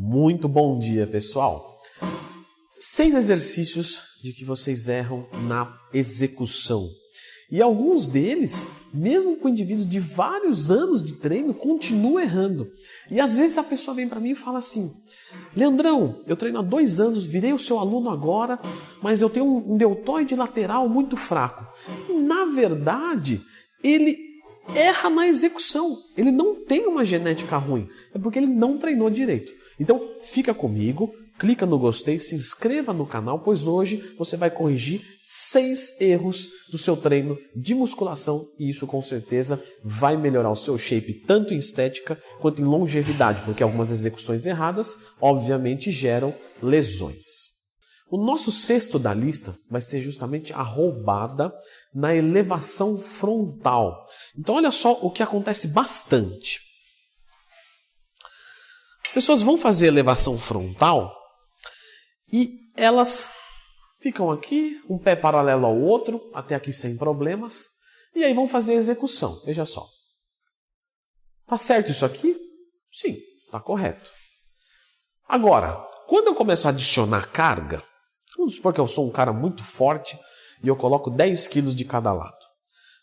Muito bom dia, pessoal. 6 exercícios de que vocês erram na execução. E alguns deles, mesmo com indivíduos de vários anos de treino, continuam errando. E às vezes a pessoa vem para mim e fala assim: Leandrão, eu treino há 2 anos, virei o seu aluno agora, mas eu tenho um deltoide lateral muito fraco. E na verdade, ele erra na execução. Ele não tem uma genética ruim, é porque ele não treinou direito. Então fica comigo, clica no gostei, se inscreva no canal, pois hoje você vai corrigir 6 erros do seu treino de musculação e isso com certeza vai melhorar o seu shape tanto em estética quanto em longevidade, porque algumas execuções erradas obviamente geram lesões. O nosso 6º da lista vai ser justamente a roubada na elevação frontal. Então olha só o que acontece bastante. As pessoas vão fazer elevação frontal e elas ficam aqui, um pé paralelo ao outro, até aqui sem problemas, e aí vão fazer a execução. Veja só. Tá certo isso aqui? Sim, tá correto. Agora, quando eu começo a adicionar carga, vamos supor que eu sou um cara muito forte e eu coloco 10 quilos de cada lado.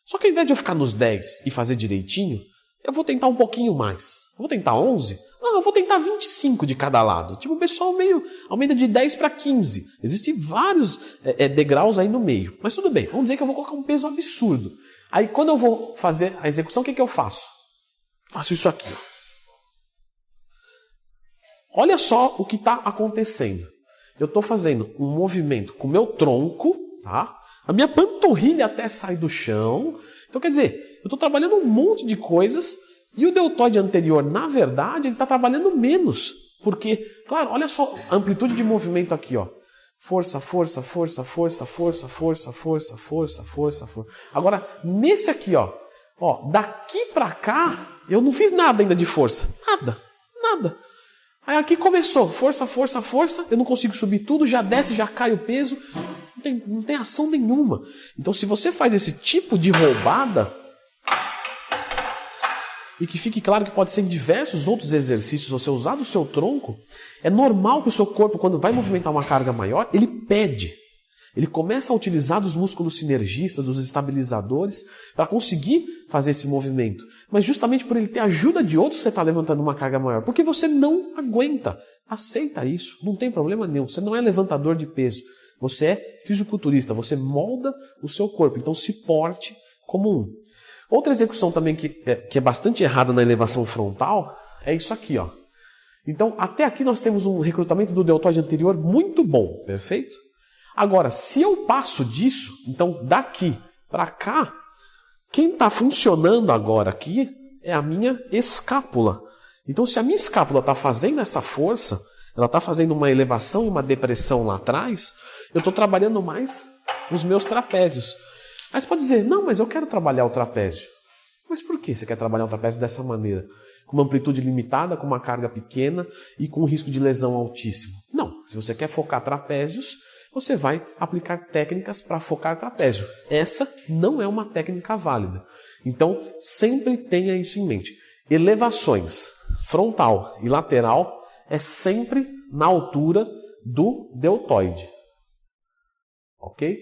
Só que ao invés de eu ficar nos 10 e fazer direitinho, eu vou tentar um pouquinho mais. Eu vou tentar 11? Não, eu vou tentar 25 de cada lado. Tipo, o pessoal meio aumenta de 10 para 15. Existem vários degraus aí no meio. Mas tudo bem, vamos dizer que eu vou colocar um peso absurdo. Aí quando eu vou fazer a execução, o que eu faço? Faço isso aqui. Olha só o que está acontecendo. Eu estou fazendo um movimento com o meu tronco, tá? A minha panturrilha até sai do chão. Então quer dizer, eu estou trabalhando um monte de coisas e o deltoide anterior, na verdade, ele está trabalhando menos. Porque, claro, olha só a amplitude de movimento aqui, ó. Força, força, força, força, força, força, força, força, força, força. Agora, nesse aqui, ó, daqui para cá, eu não fiz nada ainda de força. Nada. Aí aqui começou, força, força, força, eu não consigo subir tudo, já desce, já cai o peso, não tem ação nenhuma. Então se você faz esse tipo de roubada, e que fique claro que pode ser em diversos outros exercícios, você usar do seu tronco, é normal que o seu corpo, quando vai movimentar uma carga maior, ele pede. Ele começa a utilizar dos músculos sinergistas, dos estabilizadores, para conseguir fazer esse movimento. Mas justamente por ele ter ajuda de outros, você está levantando uma carga maior. Porque você não aguenta. Aceita isso. Não tem problema nenhum. Você não é levantador de peso. Você é fisiculturista. Você molda o seu corpo. Então se porte como um. Outra execução também que é bastante errada na elevação frontal é isso aqui, ó. Então até aqui nós temos um recrutamento do deltoide anterior muito bom. Perfeito? Agora, se eu passo disso, então daqui para cá, quem está funcionando agora aqui é a minha escápula. Então, se a minha escápula está fazendo essa força, ela está fazendo uma elevação e uma depressão lá atrás, eu estou trabalhando mais os meus trapézios. Aí você pode dizer, não, mas eu quero trabalhar o trapézio. Mas por que você quer trabalhar o trapézio dessa maneira? Com uma amplitude limitada, com uma carga pequena e com um risco de lesão altíssimo. Não, se você quer focar trapézios, você vai aplicar técnicas para focar trapézio. Essa não é uma técnica válida. Então, sempre tenha isso em mente. Elevações frontal e lateral é sempre na altura do deltoide. Ok?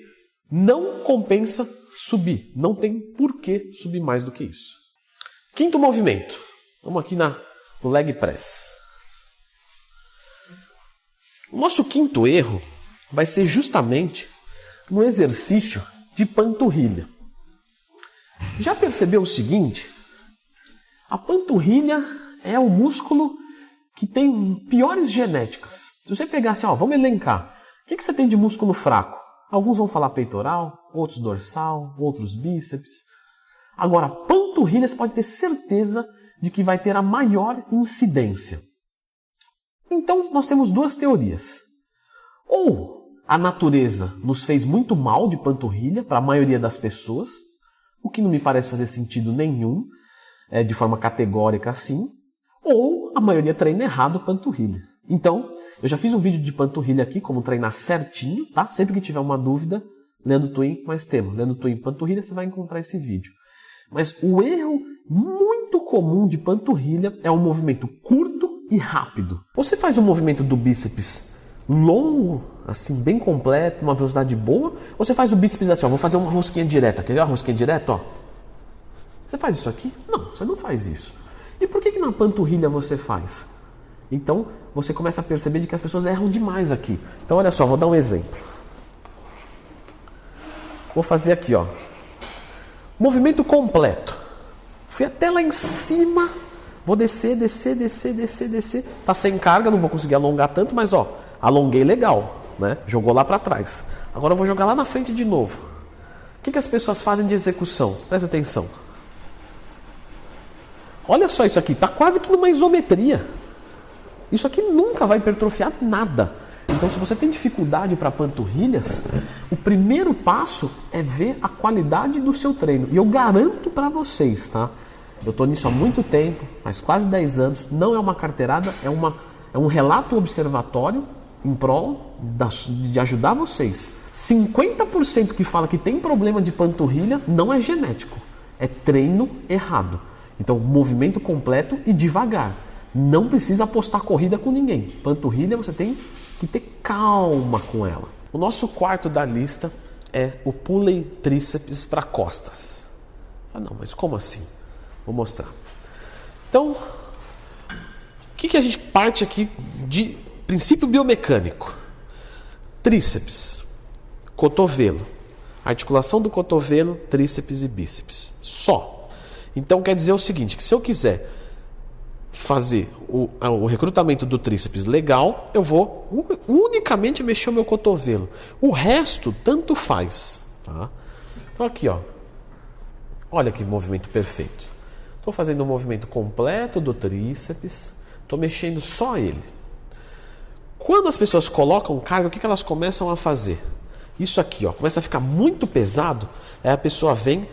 Não compensa subir. Não tem por que subir mais do que isso. 5º movimento. Vamos aqui no leg press. O nosso 5º erro vai ser justamente no exercício de panturrilha. Já percebeu o seguinte? A panturrilha é o músculo que tem piores genéticas. Se você pegar assim, vamos elencar. O que você tem de músculo fraco? Alguns vão falar peitoral, outros dorsal, outros bíceps. Agora, panturrilha você pode ter certeza de que vai ter a maior incidência. Então, nós temos 2 teorias. Ou a natureza nos fez muito mal de panturrilha para a maioria das pessoas, o que não me parece fazer sentido nenhum, de forma categórica assim, ou a maioria treina errado panturrilha. Então, eu já fiz um vídeo de panturrilha aqui, como treinar certinho, tá? Sempre que tiver uma dúvida, Leandro Twin mais tema. Leandro Twin panturrilha, você vai encontrar esse vídeo. Mas o erro muito comum de panturrilha é um movimento curto e rápido. Você faz o movimento do bíceps longo, assim, bem completo, uma velocidade boa, ou você faz o bíceps assim, ó, vou fazer uma rosquinha direta. Quer ver uma rosquinha direta, ó? Você faz isso aqui? Não, você não faz isso. E por que na panturrilha você faz? Então, você começa a perceber de que as pessoas erram demais aqui. Então, olha só, vou dar um exemplo. Vou fazer aqui, ó. Movimento completo. Fui até lá em cima. Vou descer. Tá sem carga, não vou conseguir alongar tanto, mas ó, alonguei legal, né? Jogou lá para trás. Agora eu vou jogar lá na frente de novo. O que as pessoas fazem de execução? Presta atenção. Olha só isso aqui, tá quase que numa isometria. Isso aqui nunca vai hipertrofiar nada. Então, se você tem dificuldade para panturrilhas, o primeiro passo é ver a qualidade do seu treino. E eu garanto para vocês, tá? Eu estou nisso há muito tempo, mas quase 10 anos. Não é uma carteirada, é um relato observatório em prol de ajudar vocês. 50% que fala que tem problema de panturrilha não é genético, é treino errado. Então, movimento completo e devagar. Não precisa apostar corrida com ninguém. Panturrilha você tem que ter calma com ela. O nosso quarto da lista é o pulley tríceps para costas. Ah, não, mas como assim? Vou mostrar. Então, o que a gente parte aqui de princípio biomecânico? Tríceps, cotovelo, articulação do cotovelo, tríceps e bíceps. Só. Então quer dizer o seguinte, que se eu quiser fazer o recrutamento do tríceps legal, eu vou unicamente mexer o meu cotovelo. O resto, tanto faz. Tá? Então aqui, ó. Olha que movimento perfeito. Estou fazendo um movimento completo do tríceps. Estou mexendo só ele. Quando as pessoas colocam carga, o que elas começam a fazer? Isso aqui, ó, começa a ficar muito pesado. Aí a pessoa vem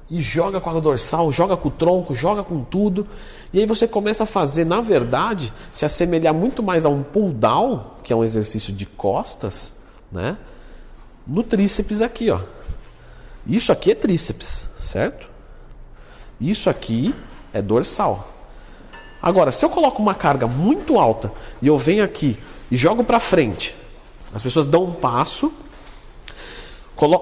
e joga com a dorsal, joga com o tronco, joga com tudo. E aí você começa a fazer, na verdade, se assemelhar muito mais a um pull down, que é um exercício de costas, né? No tríceps aqui, ó. Isso aqui é tríceps, certo? Isso aqui é dorsal. Agora, se eu coloco uma carga muito alta e eu venho aqui e jogo para frente, as pessoas dão um passo,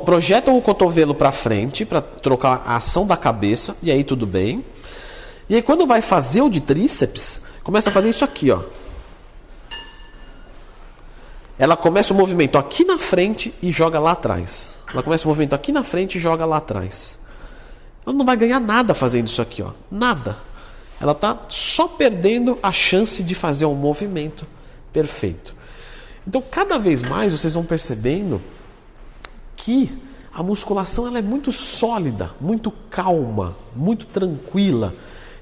projetam o cotovelo para frente para trocar a ação da cabeça, e aí tudo bem. E aí quando vai fazer o de tríceps, começa a fazer isso aqui, ó. Ela começa o movimento aqui na frente e joga lá atrás. Ela começa o movimento aqui na frente e joga lá atrás. Ela não vai ganhar nada fazendo isso aqui, ó. Nada. Ela está só perdendo a chance de fazer um movimento perfeito. Então, cada vez mais vocês vão percebendo que a musculação ela é muito sólida, muito calma, muito tranquila.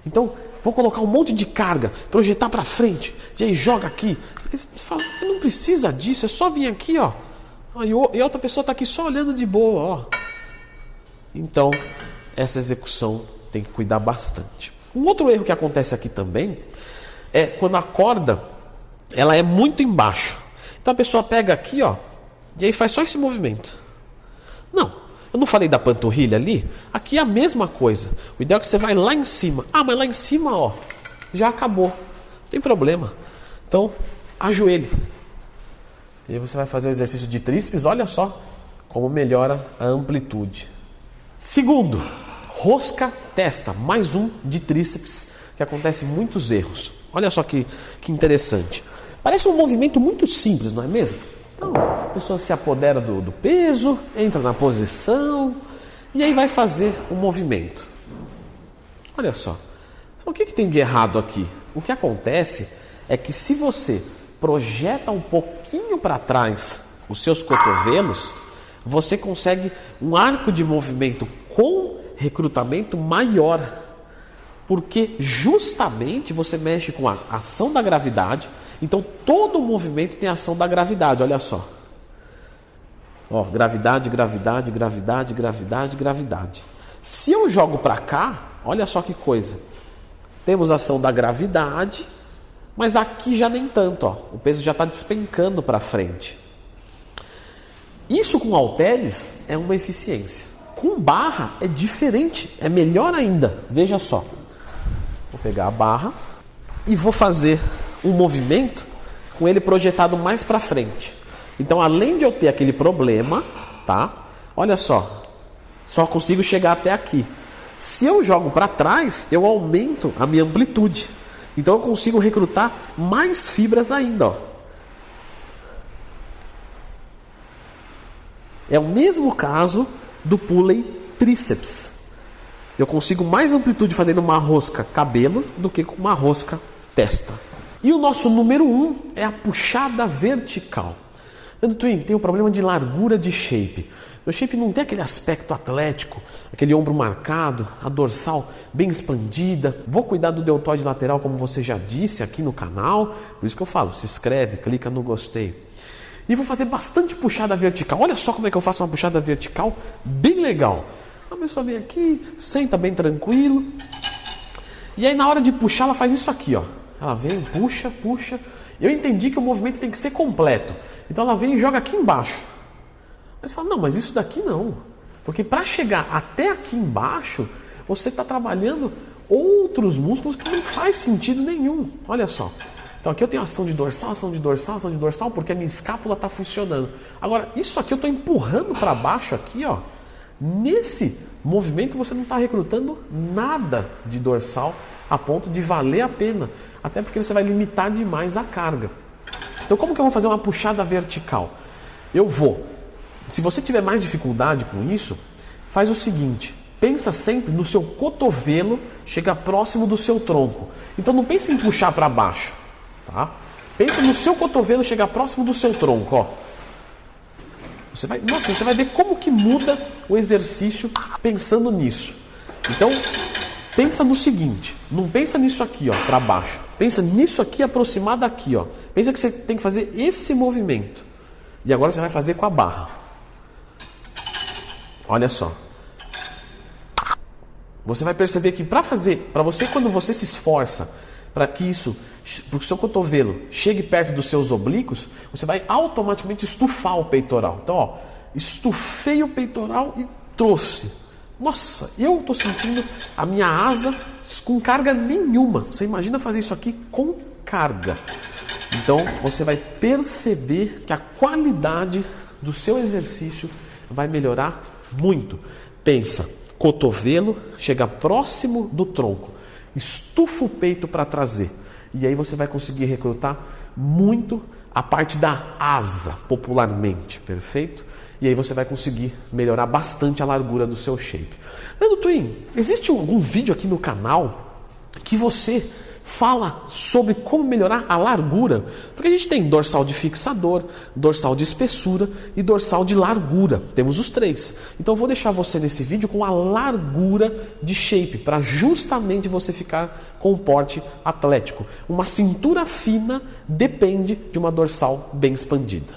Então, vou colocar um monte de carga, projetar para frente, e aí joga aqui. Você fala, não precisa disso, é só vir aqui, ó. E a outra pessoa está aqui só olhando de boa, ó. Então, essa execução tem que cuidar bastante. Um outro erro que acontece aqui também é quando a corda ela é muito embaixo. Então a pessoa pega aqui, ó, e aí faz só esse movimento. Não, eu não falei da panturrilha ali? Aqui é a mesma coisa. O ideal é que você vai lá em cima. Ah, mas lá em cima, ó, já acabou. Não tem problema. Então, ajoelhe. E aí você vai fazer o exercício de tríceps, olha só como melhora a amplitude. Segundo, rosca testa, mais um de tríceps, que acontece muitos erros. Olha só que interessante. Parece um movimento muito simples, não é mesmo? Então, a pessoa se apodera do peso, entra na posição e aí vai fazer o movimento. Olha só. Então, o que tem de errado aqui? O que acontece é que se você projeta um pouquinho para trás os seus cotovelos, você consegue um arco de movimento com recrutamento maior, porque justamente você mexe com a ação da gravidade. Então todo o movimento tem ação da gravidade, olha só. Ó, gravidade, gravidade, gravidade, gravidade, gravidade. Se eu jogo para cá, olha só que coisa. Temos a ação da gravidade, mas aqui já nem tanto, ó. O peso já está despencando para frente. Isso com halteres é uma eficiência. Com barra é diferente, é melhor ainda. Veja só. Vou pegar a barra e vou fazer um movimento com ele projetado mais para frente. Então, além de eu ter aquele problema, tá? Olha só consigo chegar até aqui. Se eu jogo para trás, eu aumento a minha amplitude. Então eu consigo recrutar mais fibras ainda, ó. É o mesmo caso do pulley tríceps. Eu consigo mais amplitude fazendo uma rosca cabelo do que com uma rosca testa. E o nosso número 1 é a puxada vertical. Leandro Twin, tem o problema de largura de shape. Meu shape não tem aquele aspecto atlético, aquele ombro marcado, a dorsal bem expandida. Vou cuidar do deltoide lateral, como você já disse aqui no canal. Por isso que eu falo, se inscreve, clica no gostei. E vou fazer bastante puxada vertical. Olha só como é que eu faço uma puxada vertical bem legal. A pessoa vem aqui, senta bem tranquilo. E aí na hora de puxar, ela faz isso aqui, ó. Ela vem, puxa, puxa. Eu entendi que o movimento tem que ser completo. Então ela vem e joga aqui embaixo. Mas você fala, não, mas isso daqui não. Porque para chegar até aqui embaixo, você está trabalhando outros músculos que não faz sentido nenhum. Olha só. Então aqui eu tenho ação de dorsal, ação de dorsal, ação de dorsal, porque a minha escápula está funcionando. Agora, isso aqui eu estou empurrando para baixo aqui, ó. Nesse movimento você não está recrutando nada de dorsal a ponto de valer a pena. Até porque você vai limitar demais a carga. Então como que eu vou fazer uma puxada vertical? Eu vou. Se você tiver mais dificuldade com isso, faz o seguinte. Pensa sempre no seu cotovelo chegar próximo do seu tronco. Então não pense em puxar para baixo. Tá? Pensa no seu cotovelo chegar próximo do seu tronco. Ó. Você vai ver como que muda o exercício pensando nisso. Então, pensa no seguinte. Não pensa nisso aqui, ó, para baixo. Pensa nisso aqui aproximado aqui, ó. Pensa que você tem que fazer esse movimento. E agora você vai fazer com a barra. Olha só. Você vai perceber que para você quando você se esforça para que isso, para o seu cotovelo chegue perto dos seus oblíquos, você vai automaticamente estufar o peitoral. Então, ó, estufei o peitoral e trouxe. Nossa, eu estou sentindo a minha asa com carga nenhuma. Você imagina fazer isso aqui com carga. Então, você vai perceber que a qualidade do seu exercício vai melhorar muito. Pensa, cotovelo chega próximo do tronco. Estufa o peito para trazer. E aí você vai conseguir recrutar muito a parte da asa, popularmente, perfeito? E aí você vai conseguir melhorar bastante a largura do seu shape. Leandro Twin, existe algum vídeo aqui no canal que você fala sobre como melhorar a largura? Porque a gente tem dorsal de fixador, dorsal de espessura e dorsal de largura. Temos os três. Então eu vou deixar você nesse vídeo com a largura de shape, para justamente você ficar com um porte atlético. Uma cintura fina depende de uma dorsal bem expandida.